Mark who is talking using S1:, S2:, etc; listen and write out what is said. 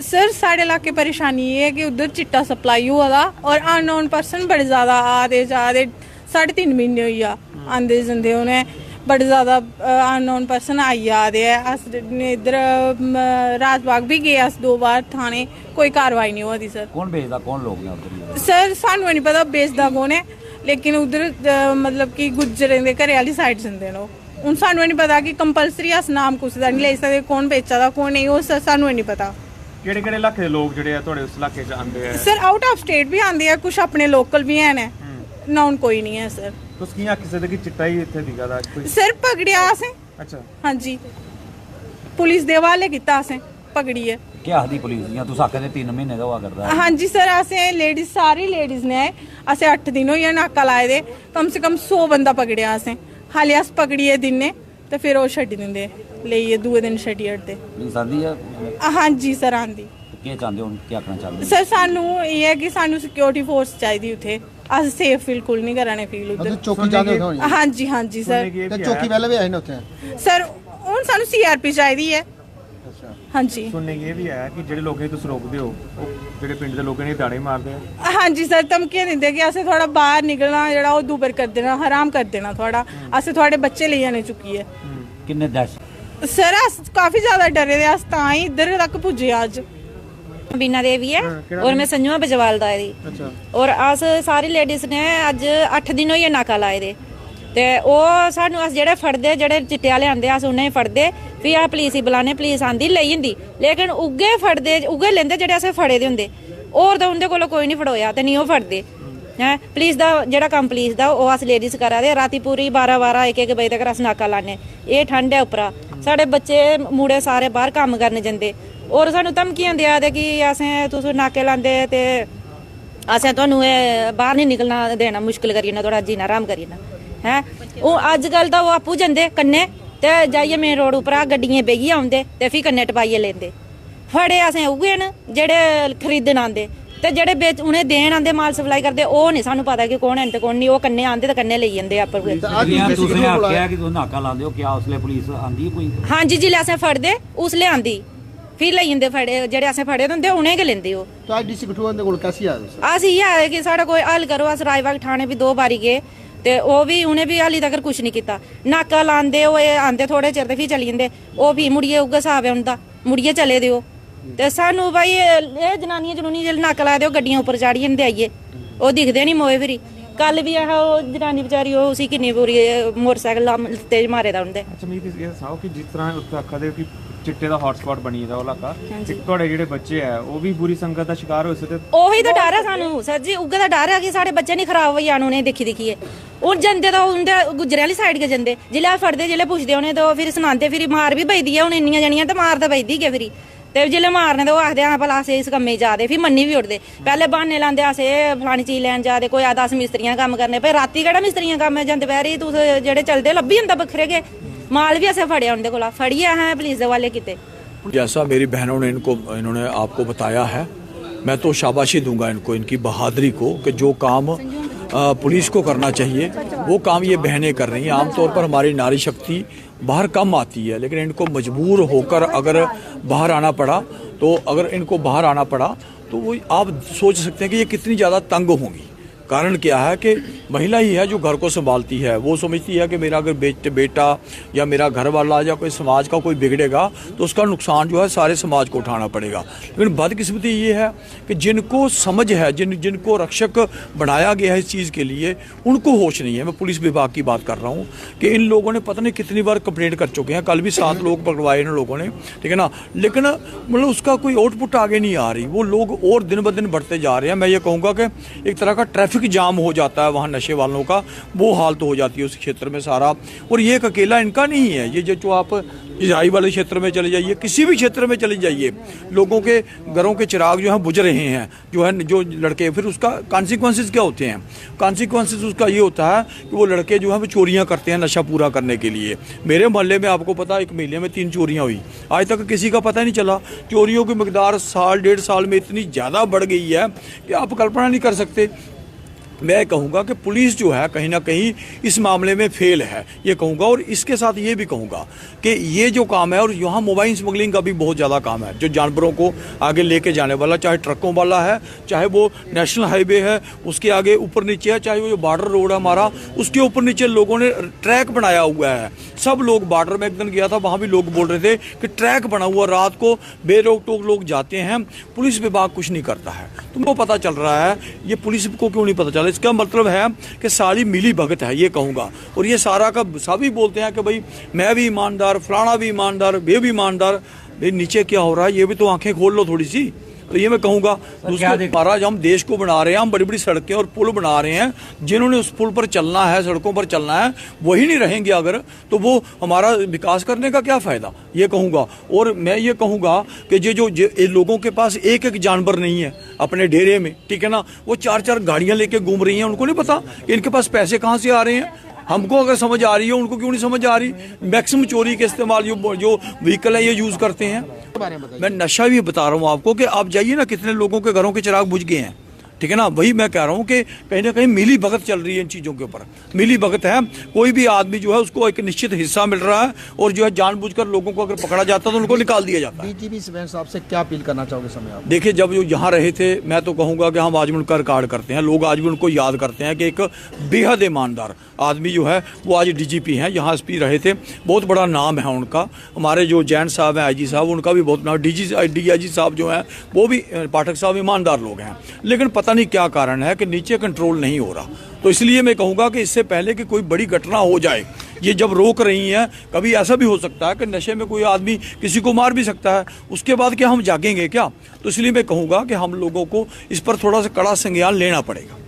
S1: Sir साढ़े इलाके परेशानी ये है कि उधर चिट्टा सप्लाई हुआ था और अननोन पर्सन बड़े ज़्यादा आते जाते 3.5 महीने होई आ आंदे जंदे उन्हें बड़े ज़्यादा अननोन पर्सन आई जा रहे हैं। अस इधर राजबाग भी गए अस 2 बार थाने, कोई कार्रवाई नहीं हुआ दी सर।
S2: कौन भेजदा कौन लोग ने उधर?
S1: सर सानू नहीं पता बेचदा कौन है, लेकिन उधर मतलब कि गुज्जरें दे घरे आह्ली साइड जंदे न। हूँ सानू नहीं पता कि कंपलसरी अस नाम कुसै दा नहीं लेई सकदे, कौन बेचा दा कौन नहीं, ओह् सानू नहीं पता।
S3: ਕਿਹੜੇ ਇਲਾਕੇ ਦੇ ਲੋਕ ਜਿਹੜੇ ਆ ਤੁਹਾਡੇ ਉਸ ਇਲਾਕੇ 'ਚ ਆਉਂਦੇ ਆ?
S1: सर आउट ऑफ स्टेट भी आंदे हैं, कुछ अपने लोकल भी हैं, नाउन कोई नहीं है सर।
S3: ਤੁਸੀਂ ਕੀ ਆਖ ਸਕਦੇ ਕਿ ਚਿੱਟਾ ਹੀ ਇੱਥੇ ਦਿਖਾ ਦਾ ਕੋਈ?
S1: सर पकड़िया असें,
S3: ਅੱਛਾ
S1: हाँ जी पुलिस दे हवाले कीता असें, पकड़ी है।
S2: क्या आखदी पुलिस? या तुस आखदे 3 महीने दा हुआ करदा है?
S1: हाँ जी सर असें लेडीज सारी लेडीज ने असें 8 दिन होई नाका लाए दे, कम से कम 100 बंदा पकड़िया असें। हाले अस पकड़िए दिन ने ते फिर ओह् छड्डी दिंदे, लेइयै दूए दिन छड्डी ओड़दे।
S2: पुलिस आंदी है?
S1: हाँ जी सर आंदी।
S2: क्या चाहते हो, क्या करना चाहते हो?
S1: सर सानू ये है कि सानू सिक्योरिटी फोर्स चाहिए उठे, अस सेफ बिल्कुल नहीं कराने फील उधर।
S4: चौकी जाने हो?
S1: हाँ जी सर।
S4: ते चौकी पहले भी आए न उथे?
S1: सर हुन सानू सीआरपी चाहिए है।
S4: अच्छा
S1: हाँ जी
S3: ਸੁਣਨੇ ਇਹ ਵੀ ਆਇਆ ਕਿ ਜਿਹੜੇ ਲੋਕਾਂ ਨੂੰ ਤੁਸੀਂ ਰੋਕਦੇ ਹੋ ਉਹ ਜਿਹੜੇ ਪਿੰਡ ਦੇ ਲੋਕਾਂ ਨੇ ਦਾੜੇ ਮਾਰਦੇ ਆ।
S1: हाँ जी सर धमकियां दिंदे कि असें थोड़ा बाहर निकलना जेड़ा ओह् दूबर कर देना, हराम कर देना थोड़ा, असें थोड़े बच्चे ले जाने चुकी है।
S2: किन्ने दहशत?
S1: सर अस काफी ज्यादा डरे दे, अस तां ही इधर तक पुज्जे अज्ज।
S5: बीना देवी है और मैं संजुआ बजवाल दा दी।
S3: ਅੱਛਾ
S5: और अस सारी लेडीज ने अज 8 दिन होइए नाका लाए दे ते ओह् सानू अस जेह्ड़े फड़दे, जेह्ड़े चिट्टे आह्ले आंदे अस उ'नें फड़दे, फ्ही अस पुलिस गी बुलाने, पुलिस आंदी लेई जंदी, लेकिन उ'ऐ फड़दे उ'ऐ लैंदे जेह्ड़े असें फड़े दे होंदे। होर ते उं'दे कोलों कोई नहीं फड़ोया ते निं ओह् फड़दे हैं। पुलिस दा जेह्ड़ा कम्म पुलिस दा ओह् अस लेडीज करा दे, राती पूरी 12-12 1-1 बजे तक अस नाका लाने। एह् ठंड है उप्परा, साढ़े बच्चे मुड़े सारे बाहर कम्म करन जंदे और सानू धमकियां देआ दे कि असें तुस नाके लांदे ते असें तुहानू बाहर नहीं निकलना देना, मुश्किल करी ना, थोड़ा जीना हराम करी ना हैं। ओह् अजकल तां ओह् आपूं जंदे कन्नै ते जाइयै मेन रोड उप्परा गड्डियें बेहियै औंदे ते फ्ही कन्नै टपाइयै लेंदे। फड़े असें उ'ऐ न जेह्ड़े खरीदन आंदे ते जेह्ड़े बेच उ'नें देन आंदे, माल सप्लाई करदे, ओह् नहीं सानू पता कि कौन है ते कौन नहीं। ओह् कन्नै आंदे ते कन्नै लेई जंदे आपूं।
S2: तुसें आखेआ कि तुस नाका लांदे हो, क्या उसले पुलिस आंदी है कोई?
S5: हाँ जी जिल्लै असें फड़दे उसलै आंदी, फिर लेई जंदे फड़े जेह्ड़े असें फड़े दे होंदे उ'नें गै लेंदे ओह्।
S4: तो आज डीसी कठुआ दे कोल कैसी आए तुस?
S5: अस इ'यै आए कि साढ़ा कोई हल करो। अस राजबाग थाने भी 2 बारी गे ते ओह् भी उ'नें भी हाली तक कुछ नहीं कीता। नाका लांदे ओह् आंदे थोड़े चिर ते फ्ही चली जंदे, ओह् भी मुड़ियै उ'ऐ स्हाब है उं'दा, मुड़ियै चले दे ओह्। ते सानू भाई एह् जनानियां जेल्लै नाका लाए दे ओह् गड्डियां उप्पर चाढ़ी जंदे आइयै, ओह् दिखदे नहीं मोए फिरी। कल भी ओह् जनानी बेचारी ओह् उसी किन्नी पूरी मोटरसाइकल तेज मारे दा उं'दे।
S3: ਅੱਛਾ ਮੈਨੂੰ ਇਹ ਦੱਸੋ ਕਿ ਜਿਸ ਤਰ੍ਹਾਂ ਉੱਥੇ ਆਖਦੇ ਹੋ ਕਿ ਚਿੱਟੇ ਦਾ ਹੌਟਸਪੌਟ ਬਣੀ ਦਾ ਉਹ ਇਲਾਕਾ, ਤੇ ਤੁਹਾਡੇ ਜਿਹੜੇ ਬੱਚੇ ਆ ਉਹ ਵੀ ਬੁਰੀ ਸੰਗਤ ਦਾ ਸ਼ਿਕਾਰ ਹੋਏ ਸੀ ਤੇ
S5: ਉਹੀ ਤਾਂ ਡਰ ਹੈ ਸਾਨੂੰ ਸਰ ਜੀ, ਉਗੇ ਦਾ ਡਰ ਹੈ ਕਿ ਸਾਡੇ ਬੱਚੇ ਨਹੀਂ ਖਰਾਬ ਹੋਈ ਜਾਣ ਉਹਨੇ ਦੇਖੀ ਦੇਖੀਏ। ਉਹ ਜੰਦੇ ਤਾਂ ਉਹਦੇ ਗੁਜਰੇ ਵਾਲੀ ਸਾਈਡ ਕੇ ਜੰਦੇ, ਜਿਲੇ ਫੜਦੇ ਜਿਲੇ ਪੁੱਛਦੇ ਉਹਨੇ ਤਾਂ ਫਿਰ ਸੁਣਾਉਂਦੇ, ਫਿਰ ਮਾਰ ਵੀ ਪਈਦੀ ਹੈ। ਹੁਣ ਇੰਨੀਆਂ ਜਣੀਆਂ ਤਾਂ ਮਾਰ ਤਾਂ ਪਈਦੀ ਕਿ ਫਿਰ ਤੇ ਜਿਲੇ ਮਾਰਨੇ ਤਾਂ ਉਹ ਆਖਦੇ ਆ ਭਲਾ ਅਸੀਂ ਇਸ ਕੰਮੇ ਜਾਦੇ, ਫਿਰ ਮੰਨੀ ਵੀ ਉੱਠਦੇ। ਪਹਿਲੇ ਬਹਾਨੇ ਲਾਉਂਦੇ ਅਸੇ ਫਲਾਣੀ ਚੀਜ਼ ਲੈਣ ਜਾਦੇ, ਕੋਈ ਆ 10 ਮਿਸਤਰੀਆਂ ਕੰਮ ਕਰਨੇ ਪਏ। ਰਾਤੀ ਕਿਹੜਾ ਮਿਸਤਰੀਆਂ ਕੰਮ ਜਾਂਦੇ ਪੈਰੀ ਤੂੰ ਜਿਹੜੇ ਚੱਲਦੇ ਲੱਭੀ ਜਾਂਦਾ ਵੱਖਰੇ ਕੇ माल भी ऐसे फड़े उनके को फड़िए हैं पुलिस वाले किते।
S6: जैसा मेरी बहनों ने इन्होंने आपको बताया है, मैं तो शाबाशी दूंगा इनको, इनकी बहादुरी को, कि जो काम पुलिस को करना चाहिए वो काम ये बहनें कर रही हैं। आमतौर पर हमारी नारी शक्ति बाहर कम आती है, लेकिन इनको मजबूर होकर अगर बाहर आना पड़ा तो तो वो आप सोच सकते हैं कि ये कितनी ज़्यादा तंग होंगी। कारण क्या है कि महिला ही है जो घर को संभालती है। वो समझती है कि मेरा अगर बेटा या मेरा घर वाला या कोई समाज का कोई बिगड़ेगा तो उसका नुकसान जो है सारे समाज को उठाना पड़ेगा। लेकिन बदकिस्मती ये है कि जिनको समझ है, जिनको रक्षक बनाया गया है इस चीज़ के लिए, उनको होश नहीं है। मैं पुलिस विभाग की बात कर रहा हूँ कि इन लोगों ने पता नहीं कितनी बार कंप्लेंट कर चुके हैं। कल भी 7 लोग पकड़वाए इन लोगों ने, ठीक है ना, लेकिन मतलब उसका कोई आउटपुट आगे नहीं आ रही। वो लोग और दिन ब दिन बढ़ते जा रहे हैं। मैं ये कहूँगा कि एक तरह का ट्रैफिक जाम हो जाता है वहाँ नशे वालों का, वो हालत हो जाती है उस क्षेत्र में सारा। और ये एक अकेला इनका नहीं है, ये जो आप इजराइल वाले क्षेत्र में चले जाइए, किसी भी क्षेत्र में चले जाइए, लोगों के घरों के चिराग जो हैं बुझ रहे हैं, जो लड़के, फिर उसका कॉन्सिक्वेंसेस क्या होते हैं? कॉन्सिक्वेंसेस उसका ये होता है कि वो लड़के जो हैं वो चोरियाँ करते हैं नशा पूरा करने के लिए। मेरे मोहल्ले में आपको पता, 1 महीने में 3 चोरियाँ हुई, आज तक किसी का पता नहीं चला। चोरियों की मकदार साल 1.5 साल में इतनी ज़्यादा बढ़ गई है कि आप कल्पना नहीं कर सकते। मैं कहूँगा कि पुलिस जो है कहीं ना कहीं इस मामले में फेल है, ये कहूँगा। और इसके साथ ये भी कहूँगा कि ये जो काम है, और यहाँ मोबाइल स्मगलिंग का भी बहुत ज़्यादा काम है, जो जानवरों को आगे लेके जाने वाला, चाहे ट्रकों वाला है, चाहे वो नेशनल हाईवे है उसके आगे ऊपर नीचे है, चाहे वो जो बॉर्डर रोड है हमारा उसके ऊपर नीचे लोगों ने ट्रैक बनाया हुआ है। सब लोग, बॉर्डर में एक दिन गया था, वहाँ भी लोग बोल रहे थे कि ट्रैक बना हुआ, रात को बेरोक टोक लोग जाते हैं, पुलिस विभाग कुछ नहीं करता है। तुमको पता चल रहा है, ये पुलिस को क्यों नहीं पता चला? इसका मतलब है कि सारी मिली भगत है, ये कहूँगा। और ये सारा का सभी बोलते हैं कि भाई मैं भी ईमानदार, फलाना भी ईमानदार, वे भी ईमानदार। भाई नीचे क्या हो रहा है ये भी तो आंखें खोल लो थोड़ी सी। तो ये मैं कहूँगा। महाराज हम देश को बना रहे हैं, हम बड़ी बड़ी सड़कें और पुल बना रहे हैं, जिन्होंने उस पुल पर चलना है, सड़कों पर चलना है, वही नहीं रहेंगे अगर, तो वो हमारा विकास करने का क्या फ़ायदा, ये कहूँगा। और मैं ये कहूँगा कि ये लोगों के पास एक एक जानवर नहीं है अपने डेरे में, ठीक है ना, वो 4-4 गाड़ियाँ लेके घूम रही हैं, उनको नहीं पता कि इनके पास पैसे कहाँ से आ रहे हैं। हमको अगर समझ आ रही है, उनको क्यों नहीं समझ आ रही? मैक्सिमम चोरी के इस्तेमाल जो व्हीकल है ये यूज़ करते हैं। मैं नशा भी बता रहा हूँ आपको कि आप जाइए ना, कितने लोगों के घरों के चिराग बुझ गए हैं, ठीक है ना। वही मैं कह रहा हूँ कि कहीं ना कहीं मिली भगत चल रही है इन चीज़ों के ऊपर, मिली भगत है। कोई भी आदमी जो है उसको एक निश्चित हिस्सा मिल रहा है, और जो है जानबूझकर लोगों को अगर पकड़ा जाता है तो उनको निकाल दिया जाता है।
S4: डीजीपी शिवेंद्र साहब से क्या अपील करना चाहोगे समय आप?
S6: देखिए, जब जो यहाँ रहे थे, मैं तो कहूँगा कि हम आज भी उनका रिकॉर्ड करते हैं, लोग आज भी उनको याद करते हैं कि एक बेहद ईमानदार आदमी जो है वो आज डीजीपी हैं, यहाँ एसपी रहे थे, बहुत बड़ा नाम है उनका। हमारे जो जैन साहब हैं, आईजी साहब, उनका भी बहुत नाम। डीआईजी साहब जो हैं वो भी, पाठक साहब, ईमानदार लोग हैं। लेकिन पता नहीं क्या कारण है कि नीचे कंट्रोल नहीं हो रहा। तो इसलिए मैं कहूँगा कि इससे पहले कि कोई बड़ी घटना हो जाए, ये जब रोक रही हैं, कभी ऐसा भी हो सकता है कि नशे में कोई आदमी किसी को मार भी सकता है, उसके बाद क्या हम जागेंगे क्या? तो इसलिए मैं कहूँगा कि हम लोगों को इस पर थोड़ा सा कड़ा संज्ञान लेना पड़ेगा।